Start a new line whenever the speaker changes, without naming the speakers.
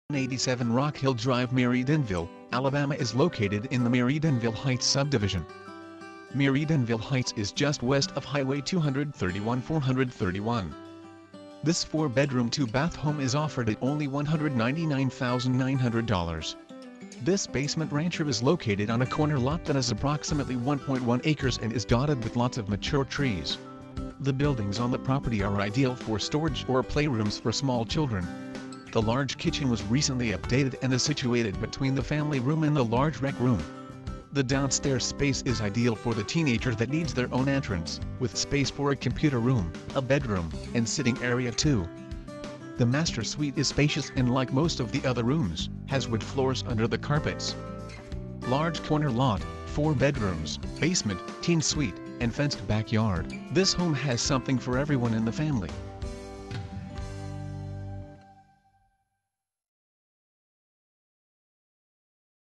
187 Rock Hill Drive, Merridanville, Alabama is located in the Merridanville Heights subdivision. Merridanville Heights is just west of Highway 231-431. This 4-bedroom 2-bath home is offered at only $199,900. This basement rancher is located on a corner lot that is approximately 1.1 acres and is dotted with lots of mature trees. The buildings on the property are ideal for storage or playrooms for small children. The large kitchen was recently updated and is situated between the family room and the large rec room. The downstairs space is ideal for the teenager that needs their own entrance, with space for a computer room, a bedroom, and sitting area too. The master suite is spacious and, like most of the other rooms, has wood floors under the carpets. Large corner lot, 4 bedrooms, basement, teen suite, and fenced backyard. This home has something for everyone in the family.